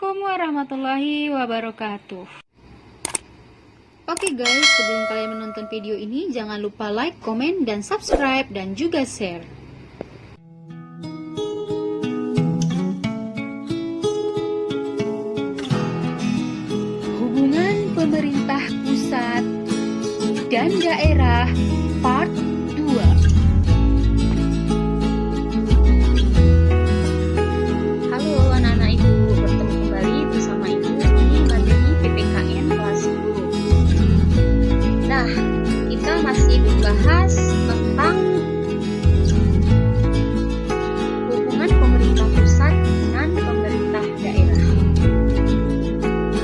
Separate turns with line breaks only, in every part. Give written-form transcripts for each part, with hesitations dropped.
Assalamualaikum warahmatullahi wabarakatuh. Oke guys, sebelum kalian menonton video ini, jangan lupa like, komen, dan subscribe, dan juga share. Hubungan pemerintah pusat dan daerah part 2.
Bahas tentang hubungan pemerintah pusat dengan pemerintah daerah.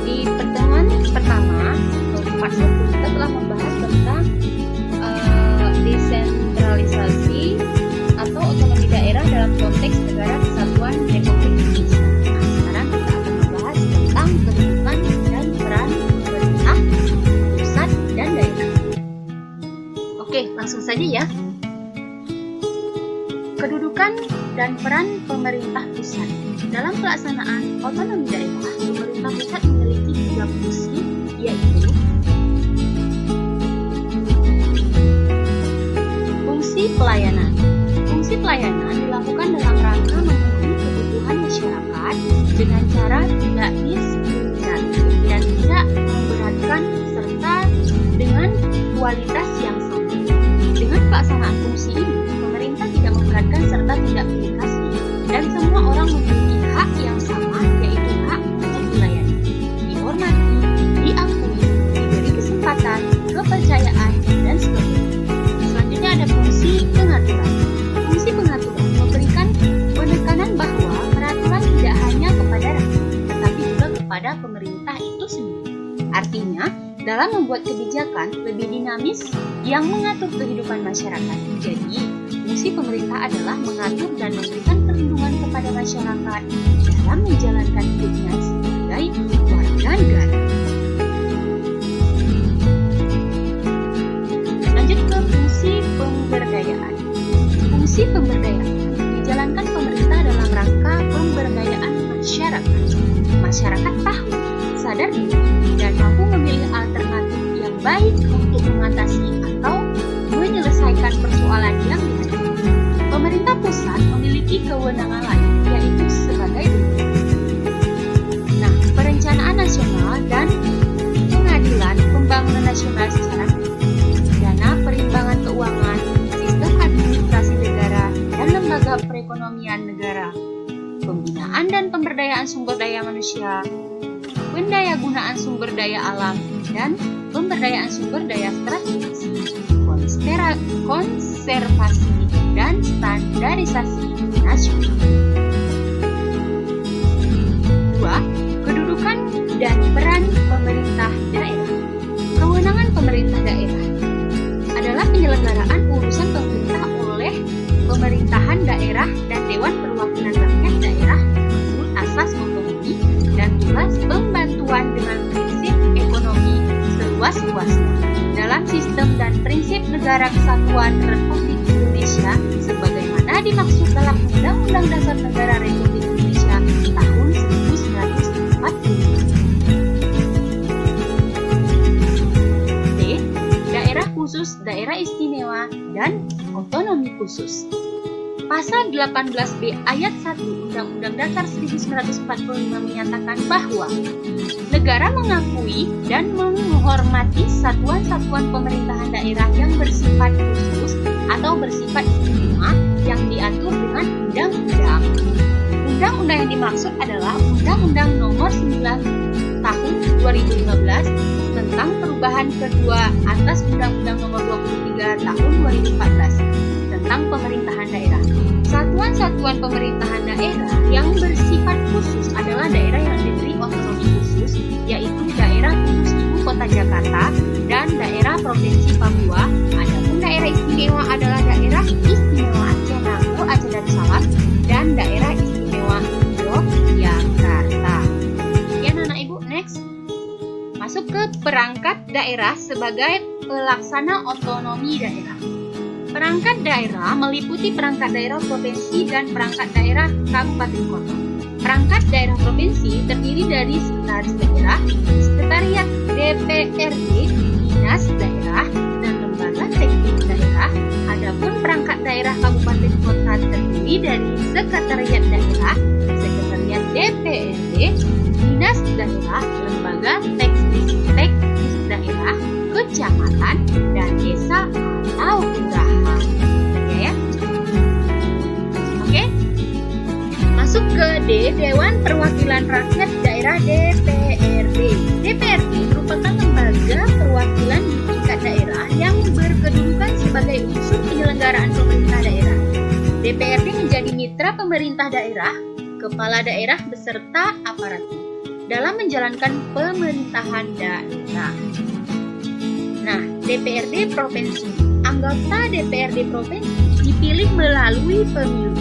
Di pertemuan pertama atau part 1 kita telah membahas tentang desentralisasi atau otonomi daerah dalam konteks negara kesatuan Republik Indonesia. Nah, sekarang kita akan membahas tentang kedudukan dan peran pemerintah pusat dan daerah. Oke, langsung saja ya. Kedudukan dan peran pemerintah pusat. Dalam pelaksanaan otonomi daerah, pemerintah pusat memiliki 3 fungsi, yaitu fungsi pelayanan. Fungsi pelayanan dilakukan dalam rangka memenuhi kebutuhan masyarakat dengan cara tidak diskriminatif dan tidak memberatkan serta dengan kualitas yang sama. Dengan pelaksanaan fungsi ini, pemerintah tidak memberatkan serta tidak pilih kasih, dan semua orang memiliki hak yang sama, yaitu hak untuk dilayani, dihormati, diakui, diberi kesempatan, kepercayaan, dan sebagainya. Selanjutnya ada fungsi pengaturan. Fungsi pengaturan memberikan penekanan bahwa peraturan tidak hanya kepada rakyat, tetapi juga kepada pemerintah itu sendiri. Artinya, dalam membuat kebijakan lebih dinamis yang mengatur kehidupan masyarakat. Jadi, fungsi pemerintah adalah mengatur dan memberikan perlindungan kepada masyarakat dalam menjalankan hidupnya sebagai warga negara. Lanjut ke fungsi pemberdayaan. Fungsi pemberdayaan dijalankan pemerintah dalam rangka pemberdayaan masyarakat. Masyarakat tahu, sadar diri, dan mampu memilih alternatif yang baik untuk mengatasi atau menyelesaikan persoalan yang dihadapi. Pemerintah pusat memiliki kewenangan lain, yaitu sebagai berikut. Nah, perencanaan nasional dan pengadilan pembangunan nasional secara dana perimbangan keuangan, sistem administrasi negara, dan lembaga perekonomian negara, pembinaan dan pemberdayaan sumber daya manusia, pendayagunaan sumber daya alam, dan pemberdayaan sumber daya strategis, konservasi, dan standarisasi nasional. 2. Kedudukan dan peran pemerintah daerah. Kewenangan pemerintah daerah adalah penyelenggaraan urusan pemerintah oleh pemerintahan daerah dan Dewan Perwakilan Rakyat Daerah menurut asas otonomi dan tugas pembantuan dengan prinsip ekonomi seluas-luasnya dalam sistem dan prinsip negara kesatuan Republik Indonesia sebagaimana dimaksud dalam Undang-Undang Dasar Negara Republik Indonesia tahun 1945. D. Daerah khusus, daerah istimewa, dan otonomi khusus. Pasal 18B ayat 1 Undang-Undang Dasar 1945 menyatakan bahwa negara mengakui dan menghormati satuan-satuan pemerintahan daerah yang bersifat khusus atau bersifat istimewa yang diatur dengan undang-undang. Undang-undang yang dimaksud adalah Undang-Undang Nomor 9 Tahun 2015 tentang perubahan kedua atas Undang-Undang Nomor 23 Tahun 2014 tentang pemerintahan daerah. Satuan-satuan pemerintahan daerah yang bersifat khusus adalah daerah yang diberi otonomi khusus, yaitu daerah khusus Ibu Kota Jakarta dan daerah Provinsi Papua. Adapun daerah istimewa adalah daerah istimewa Aceh, Nangro, Aceh Darussalam, dan daerah istimewa Yogyakarta. Ya, anak ibu, next. Masuk ke perangkat daerah sebagai pelaksana otonomi daerah. Perangkat daerah meliputi perangkat daerah provinsi dan perangkat daerah kabupaten kota. Perangkat daerah provinsi terdiri dari sekretaris daerah, sekretariat DPRD, dinas daerah, dan lembaga teknik daerah. Adapun perangkat daerah kabupaten kota terdiri dari sekretariat daerah, sekretariat DPRD, dinas daerah, lembaga teknis daerah, kecamatan, dan desa atau kelurahan. Ya. Oke. Masuk ke D, Dewan Perwakilan Rakyat Daerah DPRD. DPRD merupakan lembaga perwakilan di tingkat daerah yang berkedudukan sebagai unsur penyelenggaraan pemerintah daerah. DPRD menjadi mitra pemerintah daerah, kepala daerah beserta aparatnya dalam menjalankan pemerintahan daerah. Nah, DPRD Provinsi. Anggota DPRD Provinsi dipilih melalui pemilu.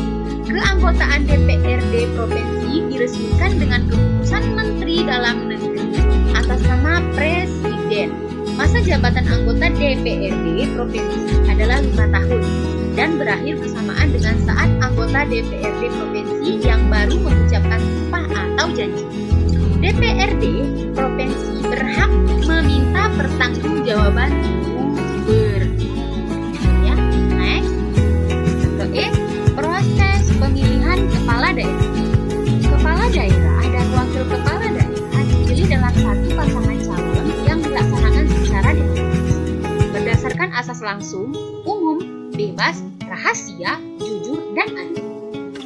Keanggotaan DPRD Provinsi diresmikan dengan keputusan Menteri Dalam Negeri atas nama Presiden. Masa jabatan anggota DPRD Provinsi adalah 5 tahun dan berakhir bersamaan dengan saat anggota DPRD Provinsi yang baru mengucapkan sumpah atau janji. DPRD Provinsi berhak meminta pertanggungjawaban gubernur. Ya, next. Oke, proses pemilihan kepala daerah. Kepala daerah dan wakil kepala daerah dipilih dalam satu pasangan calon yang dilaksanakan secara demokratis berdasarkan asas langsung, umum, bebas, rahasia, jujur, dan adil.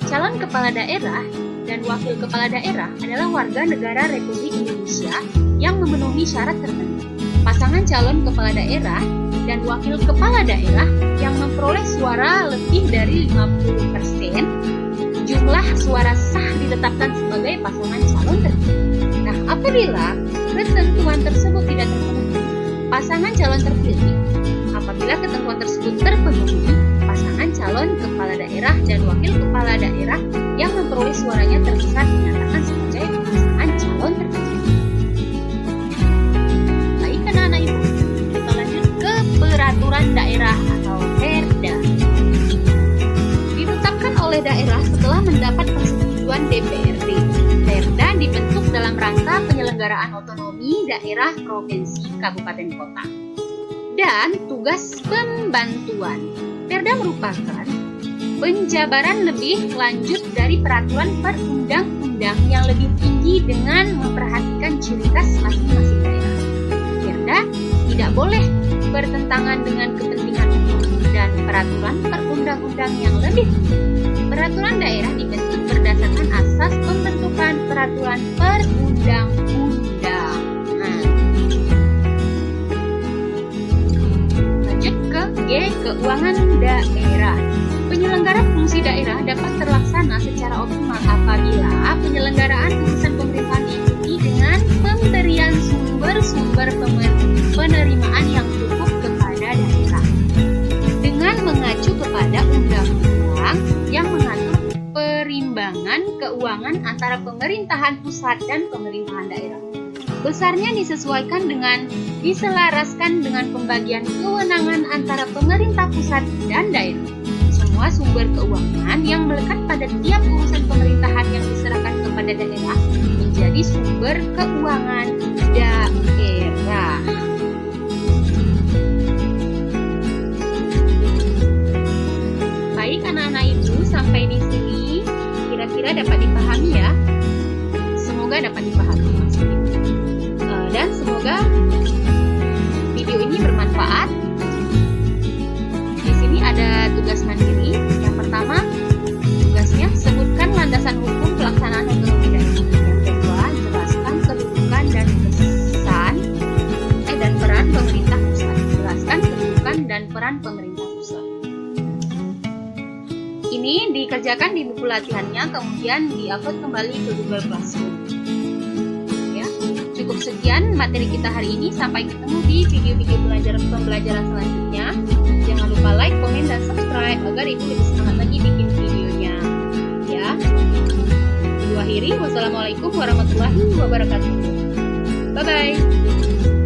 Calon kepala daerah dan wakil kepala daerah adalah warga negara Republik Indonesia yang memenuhi syarat tertentu. Pasangan calon kepala daerah dan wakil kepala daerah yang memperoleh suara lebih dari 50%, jumlah suara sah ditetapkan sebagai pasangan calon terpilih. Nah, apabila ketentuan tersebut tidak terpenuhi, pasangan calon terpilih. Apabila ketentuan tersebut terpenuhi, pasangan calon kepala daerah dan wakil kepala daerah yang memperoleh suaranya terbesar dinyatakan sebagai pasangan calon terpilih. Baik, anak-anak ibu, kita lanjut ke peraturan daerah atau Perda. Ditetapkan oleh daerah setelah mendapat persetujuan DPRD. Perda dibentuk dalam rangka penyelenggaraan otonomi daerah, provinsi, kabupaten, kota. Dan tugas pembantuan. Perda merupakan penjabaran lebih lanjut dari peraturan perundang-undang yang lebih tinggi dengan memperhatikan ciri khas masing-masing daerah. Perda tidak boleh bertentangan dengan kepentingan umum dan peraturan perundang-undang yang lebih tinggi. Peraturan daerah dibentuk berdasarkan asas pembentukan peraturan perundang-undang. Lanjut ke G, keuangan daerah. Penyelenggara fungsi daerah dapat terlaksana secara optimal apabila penyelenggaraan urusan pemerintahan diikuti dengan pemberian sumber-sumber penerimaan yang cukup kepada daerah dengan mengacu kepada undang-undang yang mengatur perimbangan keuangan antara pemerintahan pusat dan pemerintahan daerah. Besarnya diselaraskan dengan pembagian kewenangan antara pemerintah pusat dan daerah. Semua sumber keuangan yang melekat pada tiap urusan pemerintahan yang diserahkan kepada daerah menjadi sumber keuangan daerah. Baik anak-anak ibu, sampai di sini kira-kira dapat dipahami ya. Semoga dapat dipahami maksudnya. Dan semoga video ini bermanfaat. Di sini ada tugas mandiri. Yang pertama, tugasnya sebutkan landasan hukum pelaksanaan otonomi daerah. Yang kedua, jelaskan kedudukan dan peran pemerintah pusat. Jelaskan kedudukan dan peran pemerintah pusat. Ini dikerjakan di buku latihannya, kemudian di-upload kembali ke Google Classroom. Ya, cukup sekian materi kita hari ini. Sampai ketemu di video-video pembelajaran selanjutnya. Jangan lupa like, komen, dan subscribe agar ibu lebih semangat lagi bikin videonya. Ya. Ibu akhiri, wassalamualaikum warahmatullahi wabarakatuh. Bye-bye.